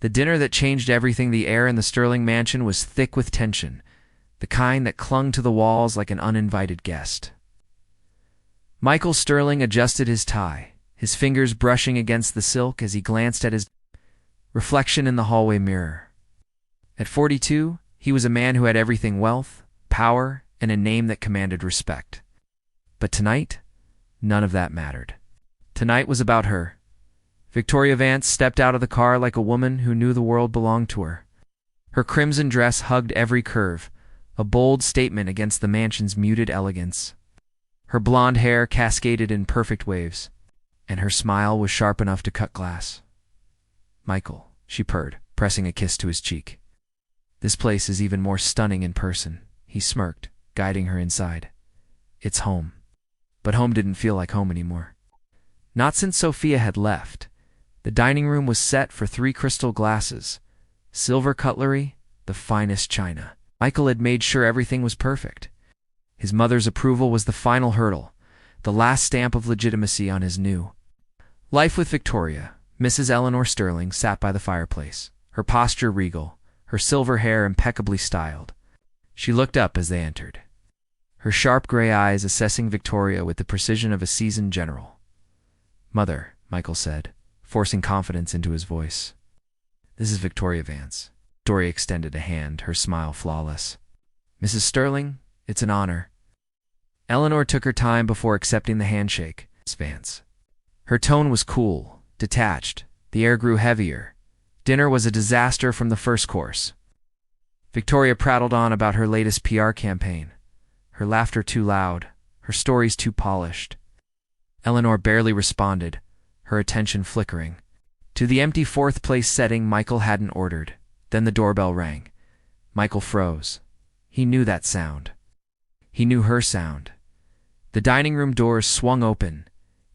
The dinner that changed everything. The air in the Sterling mansion was thick with tension, the kind that clung to the walls like an uninvited guest. Michael Sterling adjusted his tie, his fingers brushing against the silk as he glanced at his reflection in the hallway mirror. At 42, he was a man who had everything: wealth, power, and a name that commanded respect. But tonight, none of that mattered. Tonight was about her. Victoria Vance stepped out of the car like a woman who knew the world belonged to her. Her crimson dress hugged every curve, a bold statement against the mansion's muted elegance. Her blonde hair cascaded in perfect waves, and her smile was sharp enough to cut glass. "Michael," she purred, pressing a kiss to his cheek. "This place is even more stunning in person," he smirked, guiding her inside. "It's home." But home didn't feel like home anymore. Not since Sophia had left. The dining room was set for 3 crystal glasses, silver cutlery, the finest china. Michael had made sure everything was perfect. His mother's approval was the final hurdle, the last stamp of legitimacy on his new life with Victoria. Mrs. Eleanor Sterling sat by the fireplace, her posture regal, her silver hair impeccably styled. She looked up as they entered, her sharp gray eyes assessing Victoria with the precision of a seasoned general. "Mother," Michael said, forcing confidence into his voice. "This is Victoria Vance." Victoria extended a hand, her smile flawless. "Mrs. Sterling, it's an honor." Eleanor took her time before accepting the handshake. "Miss Vance." Her tone was cool, detached. The air grew heavier. Dinner was a disaster from the first course. Victoria prattled on about her latest PR campaign, her laughter too loud, her stories too polished. Eleanor barely responded, her attention flickering. To the empty fourth-place setting Michael hadn't ordered. Then the doorbell rang. Michael froze. He knew that sound. He knew her sound. The dining room doors swung open,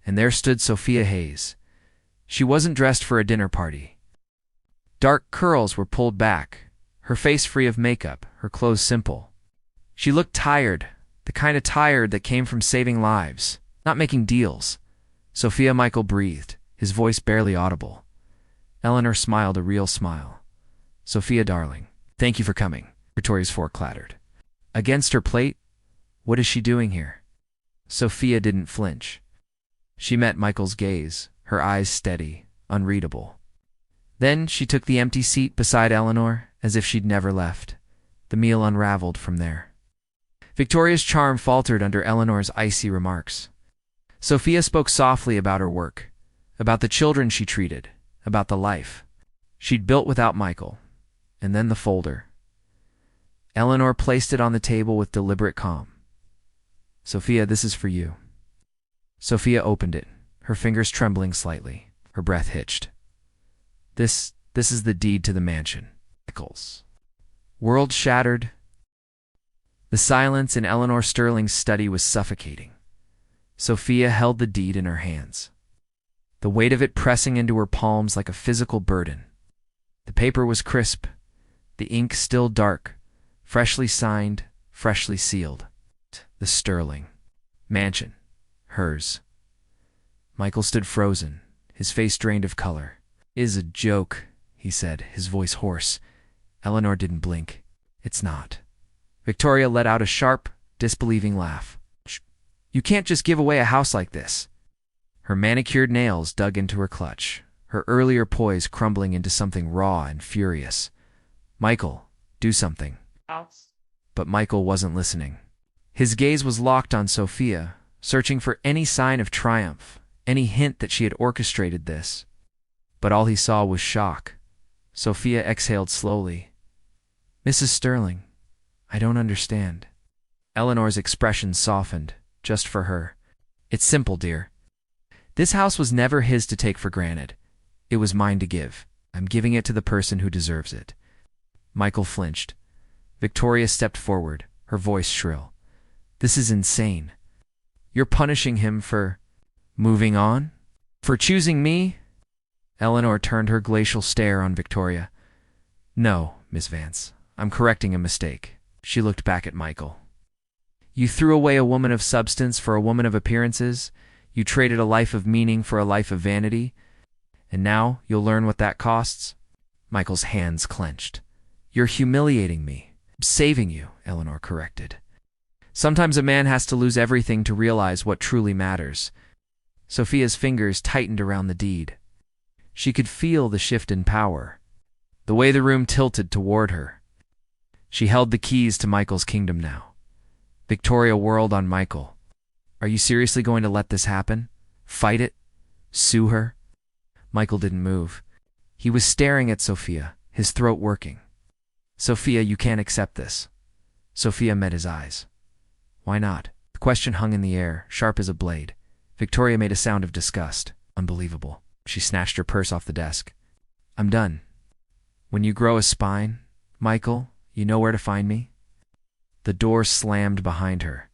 and there stood Sophia Hayes. She wasn't dressed for a dinner party. Dark curls were pulled back, her face free of makeup, her clothes simple. She looked tired, the kind of tired that came from saving lives, not making deals. Sophia. Michael breathed, his voice barely audible. Eleanor smiled a real smile. "Sophia, darling, thank you for coming." Victoria's fork clattered against her plate. "What is she doing here?" Sophia didn't flinch. She met Michael's gaze, her eyes steady, unreadable. Then she took the empty seat beside Eleanor, as if she'd never left. The meal unraveled from there. Victoria's charm faltered under Eleanor's icy remarks. Sophia spoke softly about her work, about the children she treated, about the life she'd built without Michael. And then the folder. Eleanor placed it on the table with deliberate calm. "Sophia, this is for you." Sophia opened it, her fingers trembling slightly, her breath hitched. This is the deed to the mansion." Michael's world shattered. The silence in Eleanor Sterling's study was suffocating. Sophia held the deed in her hands, the weight of it pressing into her palms like a physical burden. The paper was crisp, the ink still dark, freshly signed, freshly sealed. The Sterling mansion, hers. Michael stood frozen, his face drained of color. "Is a joke," he said, his voice hoarse. Eleanor didn't blink. "It's not." Victoria let out a sharp, disbelieving laugh. "You can't just give away a house like this." Her manicured nails dug into her clutch, her earlier poise crumbling into something raw and furious. "Michael, do something." But Michael wasn't listening. His gaze was locked on Sophia, searching for any sign of triumph, any hint that she had orchestrated this. But all he saw was shock. Sophia exhaled slowly. "Mrs. Sterling, I don't understand." Eleanor's expression softened, just for her. "It's simple, dear. This house was never his to take for granted. It was mine to give. I'm giving it to the person who deserves it." Michael flinched. Victoria stepped forward, her voice shrill. "This is insane. You're punishing him for moving on? For choosing me?" Eleanor turned her glacial stare on Victoria. "No, Miss Vance, I'm correcting a mistake." She looked back at Michael. "You threw away a woman of substance for a woman of appearances. You traded a life of meaning for a life of vanity. And now you'll learn what that costs?" Michael's hands clenched. You're humiliating me. I'm saving you, Eleanor corrected. Sometimes a man has to lose everything to realize what truly matters. Sophia's fingers tightened around the deed. She could feel the shift in power, the way the room tilted toward her. She held the keys to Michael's kingdom now. Victoria whirled on Michael. Are you seriously going to let this happen? Fight it? Sue her? Michael didn't move. He was staring at Sophia, his throat working. Sophia, you can't accept this. Sophia met his eyes. Why not? The question hung in the air, sharp as a blade. Victoria made a sound of disgust. Unbelievable. She snatched her purse off the desk. I'm done. When you grow a spine, Michael, you know where to find me? The door slammed behind her.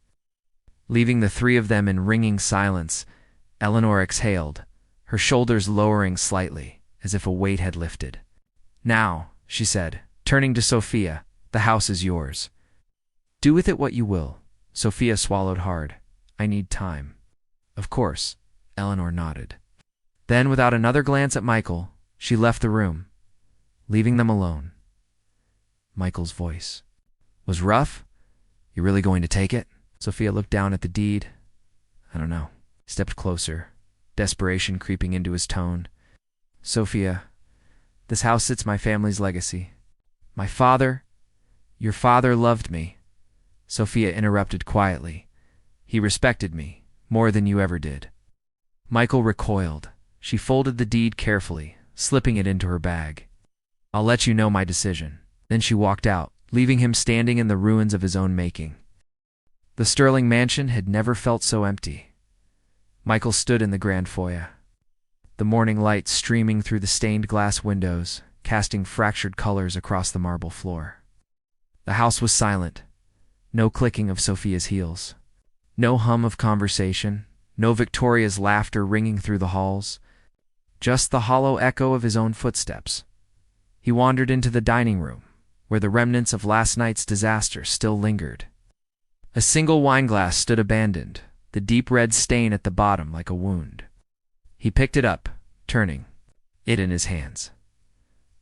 Leaving the three of them in ringing silence, Eleanor exhaled, her shoulders lowering slightly, as if a weight had lifted. Now, she said, turning to Sophia, the house is yours. Do with it what you will. Sophia swallowed hard. I need time. Of course, Eleanor nodded. Then, without another glance at Michael, she left the room, leaving them alone. Michael's voice was rough. You really going to take it? Sophia looked down at the deed. I don't know. He stepped closer, desperation creeping into his tone. Sophia, this house sits my family's legacy. My father, your father loved me. Sophia interrupted quietly. He respected me more than you ever did. Michael recoiled. She folded the deed carefully, slipping it into her bag. I'll let you know my decision. Then she walked out, leaving him standing in the ruins of his own making. The Sterling mansion had never felt so empty. Michael stood in the grand foyer, the morning light streaming through the stained glass windows, casting fractured colors across the marble floor. The house was silent. No clicking of Sophia's heels. No hum of conversation. No Victoria's laughter ringing through the halls. Just the hollow echo of his own footsteps. He wandered into the dining room, where the remnants of last night's disaster still lingered. A single wineglass stood abandoned, the deep red stain at the bottom like a wound. He picked it up, turning, it in his hands.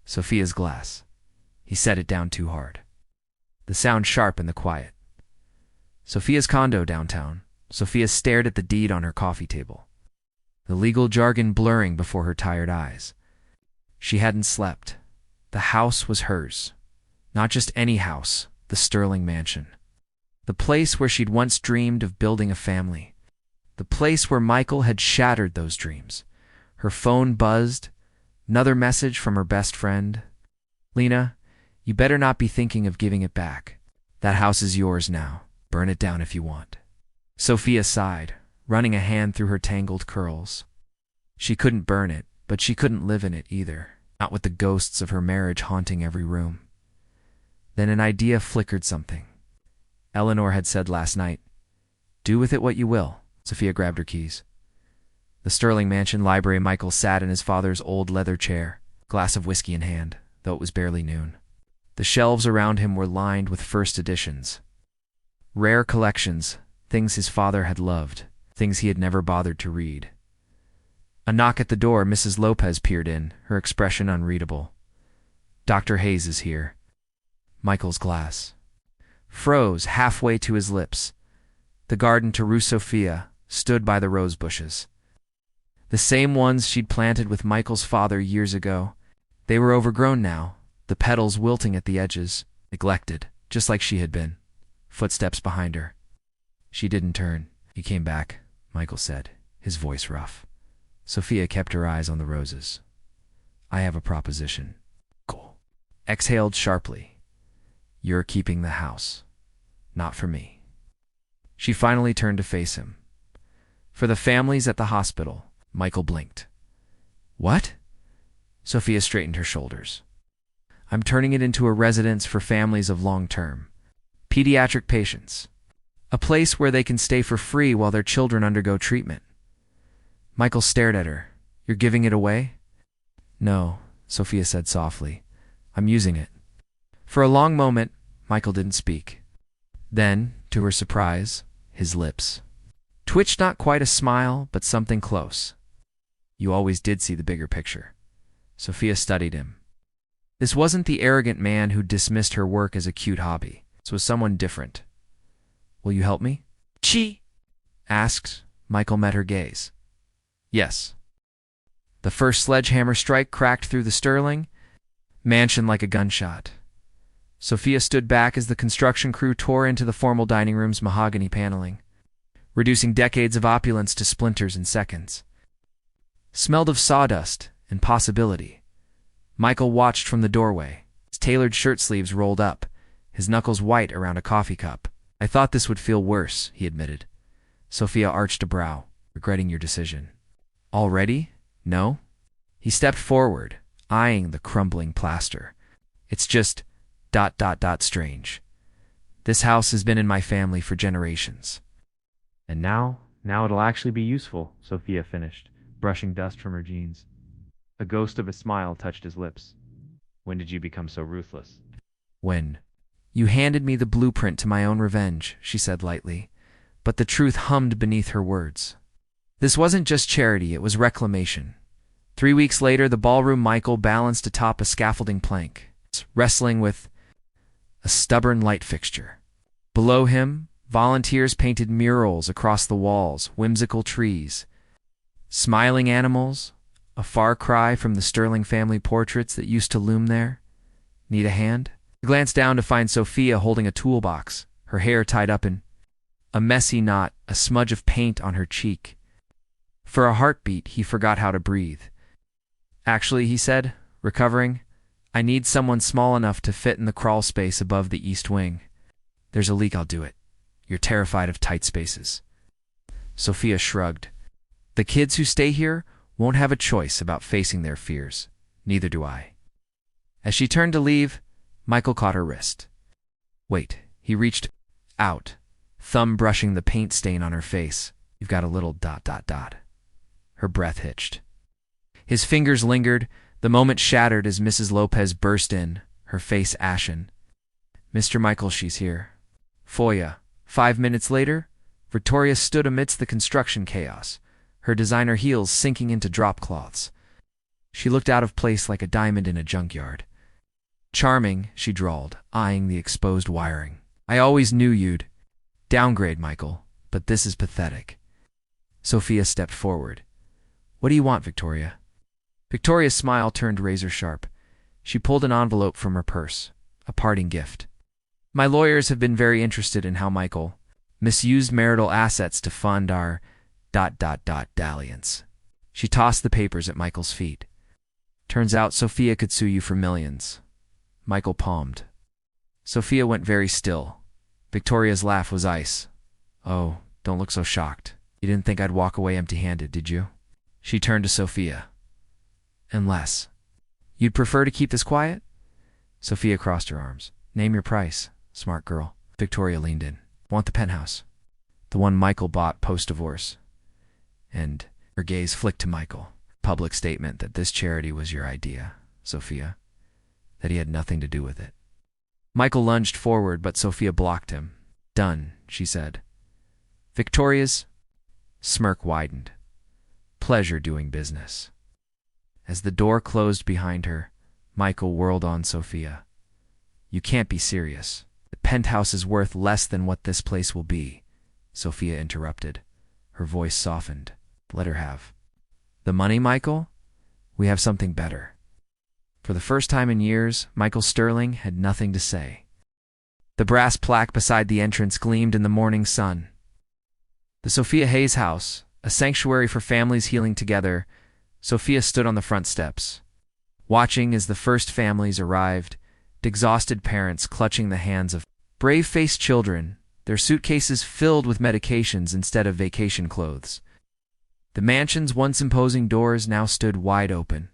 Sophia's glass. He set it down too hard. The sound sharp in the quiet. Sophia's condo downtown. Sophia stared at the deed on her coffee table, the legal jargon blurring before her tired eyes. She hadn't slept. The house was hers. Not just any house, the Sterling mansion. The place where she'd once dreamed of building a family. The place where Michael had shattered those dreams. Her phone buzzed. Another message from her best friend. Lena, you better not be thinking of giving it back. That house is yours now. Burn it down if you want. Sophia sighed, running a hand through her tangled curls. She couldn't burn it, but she couldn't live in it either, not with the ghosts of her marriage haunting every room. Then an idea flickered something. Eleanor had said last night, do with it what you will. Sophia grabbed her keys. The Sterling mansion library. Michael sat in his father's old leather chair, glass of whiskey in hand, though it was barely noon. The shelves around him were lined with first editions. Rare collections, things his father had loved, things he had never bothered to read. A knock at the door. Mrs. Lopez peered in, her expression unreadable. Dr. Hayes is here. Michael's glass froze halfway to his lips. The garden to Rue Sophia stood by the rose bushes. The same ones she'd planted with Michael's father years ago. They were overgrown now, the petals wilting at the edges, neglected, just like she had been. Footsteps behind her. She didn't turn. He came back, Michael said, his voice rough. Sophia kept her eyes on the roses. I have a proposition. Cool. Exhaled sharply. You're keeping the house. Not for me. She finally turned to face him. For the families at the hospital. Michael blinked. What? Sophia straightened her shoulders. I'm turning it into a residence for families of long-term. Pediatric patients. A place where they can stay for free while their children undergo treatment. Michael stared at her. You're giving it away? No, Sophia said softly. I'm using it. For a long moment, Michael didn't speak. Then, to her surprise, his lips twitched, not quite a smile, but something close. You always did see the bigger picture. Sophia studied him. This wasn't the arrogant man who dismissed her work as a cute hobby. This was someone different. "Will you help me?" she asked. Michael met her gaze. "Yes." The first sledgehammer strike cracked through the Sterling mansion like a gunshot. Sophia stood back as the construction crew tore into the formal dining room's mahogany paneling, reducing decades of opulence to splinters in seconds. Smelled of sawdust and possibility. Michael watched from the doorway, his tailored shirt sleeves rolled up, his knuckles white around a coffee cup. "I thought this would feel worse," he admitted. Sophia arched a brow, regretting your decision. "Already? No?" He stepped forward, eyeing the crumbling plaster. "It's just ... strange. This house has been in my family for generations." "And now it'll actually be useful," Sophia finished, brushing dust from her jeans. A ghost of a smile touched his lips. "When did you become so ruthless?" "When you handed me the blueprint to my own revenge," she said lightly, but the truth hummed beneath her words. This wasn't just charity, it was reclamation. 3 weeks later, the ballroom Michael balanced atop a scaffolding plank, wrestling with a stubborn light fixture. Below him, volunteers painted murals across the walls, whimsical trees, smiling animals, a far cry from the Sterling family portraits that used to loom there. "Need a hand?" He glanced down to find Sophia holding a toolbox, her hair tied up in a messy knot, a smudge of paint on her cheek. For a heartbeat, he forgot how to breathe. "Actually," he said, recovering, "I need someone small enough to fit in the crawl space above the east wing. There's a leak, I'll do it. You're terrified of tight spaces." Sophia shrugged. "The kids who stay here won't have a choice about facing their fears. Neither do I." As she turned to leave, Michael caught her wrist. "Wait." He reached out, thumb brushing the paint stain on her face. "You've got a little ... Her breath hitched. His fingers lingered. The moment shattered as Mrs. Lopez burst in, her face ashen. "Mr. Michael, she's here." Foya. 5 minutes later, Victoria stood amidst the construction chaos, her designer heels sinking into drop cloths. She looked out of place like a diamond in a junkyard. "Charming," she drawled, eyeing the exposed wiring. "I always knew you'd downgrade, Michael, but this is pathetic." Sophia stepped forward. "What do you want, Victoria?" Victoria's smile turned razor-sharp. She pulled an envelope from her purse, a parting gift. "My lawyers have been very interested in how Michael misused marital assets to fund our ... dalliance." She tossed the papers at Michael's feet. "Turns out Sophia could sue you for millions." Michael palmed. Sophia went very still. Victoria's laugh was ice. "Oh, don't look so shocked. You didn't think I'd walk away empty-handed, did you?" She turned to Sophia. "Unless you'd prefer to keep this quiet?" Sophia crossed her arms. "Name your price, smart girl." Victoria leaned in. "Want the penthouse. The one Michael bought post-divorce." And her gaze flicked to Michael. "Public statement that this charity was your idea, Sophia. That he had nothing to do with it." Michael lunged forward, but Sophia blocked him. "Done," she said. Victoria's smirk widened. "Pleasure doing business." As the door closed behind her, Michael whirled on Sophia. "You can't be serious. The penthouse is worth less than what this place will be," Sophia interrupted. Her voice softened. "Let her have." "The money, Michael? We have something better." For the first time in years, Michael Sterling had nothing to say. The brass plaque beside the entrance gleamed in the morning sun. The Sophia Hayes house, a sanctuary for families healing together. Sophia stood on the front steps, watching as the first families arrived, exhausted parents clutching the hands of brave-faced children, their suitcases filled with medications instead of vacation clothes. The mansion's once imposing doors now stood wide open.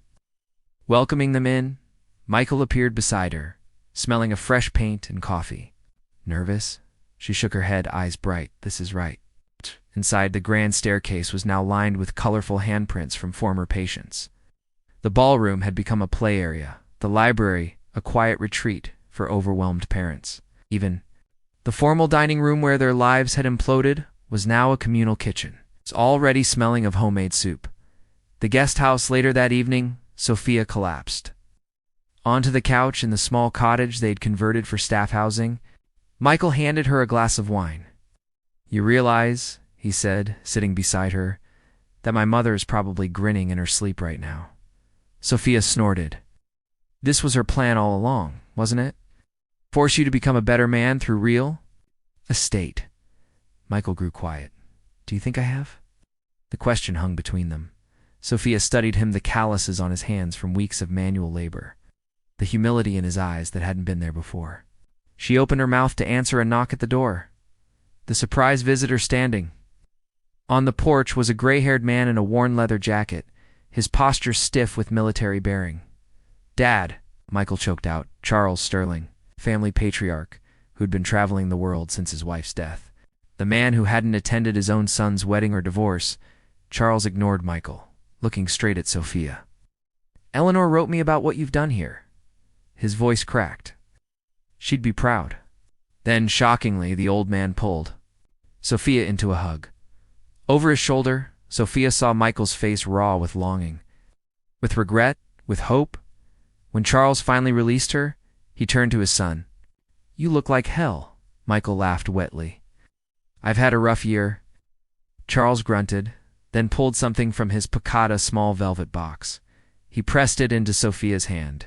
Welcoming them in, Michael appeared beside her, smelling of fresh paint and coffee. "Nervous?" She shook her head, eyes bright. "This is right." Inside, the grand staircase was now lined with colorful handprints from former patients. The ballroom had become a play area, the library a quiet retreat for overwhelmed parents. Even the formal dining room where their lives had imploded was now a communal kitchen. It's already smelling of homemade soup. The guest house later that evening, Sophia collapsed. Onto the couch in the small cottage they'd converted for staff housing, Michael handed her a glass of wine. "You realize," he said, sitting beside her, "that my mother is probably grinning in her sleep right now." Sophia snorted. This was her plan all along, wasn't it? Force you to become a better man through real estate. Michael grew quiet. "Do you think I have?" The question hung between them. Sophia studied him, the calluses on his hands from weeks of manual labor, the humility in his eyes that hadn't been there before. She opened her mouth to answer a knock at the door. The surprise visitor standing. On the porch was a gray-haired man in a worn leather jacket, his posture stiff with military bearing. "Dad," Michael choked out, Charles Sterling, family patriarch, who'd been traveling the world since his wife's death. The man who hadn't attended his own son's wedding or divorce. Charles ignored Michael, looking straight at Sophia. "Eleanor wrote me about what you've done here." His voice cracked. "She'd be proud." Then, shockingly, the old man pulled Sophia into a hug. Over his shoulder, Sophia saw Michael's face raw with longing, with regret, with hope. When Charles finally released her, he turned to his son. "You look like hell," Michael laughed wetly. "I've had a rough year." Charles grunted, then pulled something from his piccata small velvet box. He pressed it into Sophia's hand.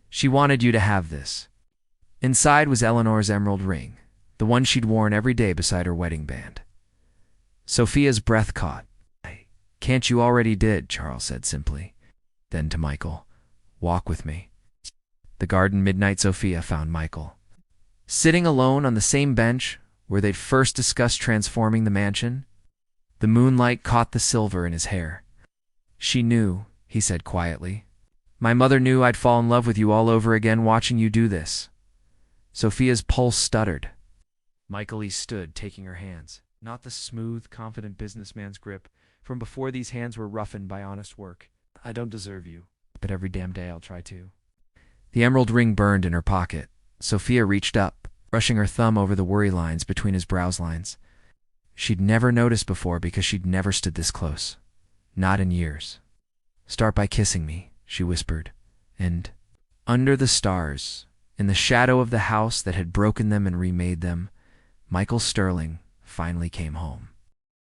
"She wanted you to have this." Inside was Eleanor's emerald ring, the one she'd worn every day beside her wedding band. Sophia's breath caught. "Can't you already did," Charles said simply. Then to Michael, "Walk with me." The garden midnight Sophia found Michael sitting alone on the same bench where they'd first discussed transforming the mansion. The moonlight caught the silver in his hair. "She knew," he said quietly. "My mother knew I'd fall in love with you all over again watching you do this." Sophia's pulse stuttered. Michael stood, taking her hands, not the smooth, confident businessman's grip from before these hands were roughened by honest work. "I don't deserve you, but every damn day I'll try to." The emerald ring burned in her pocket. Sophia reached up, brushing her thumb over the worry lines between his brows lines. She'd never noticed before because she'd never stood this close. Not in years. "Start by kissing me," she whispered. And under the stars, in the shadow of the house that had broken them and remade them, Michael Sterling finally came home.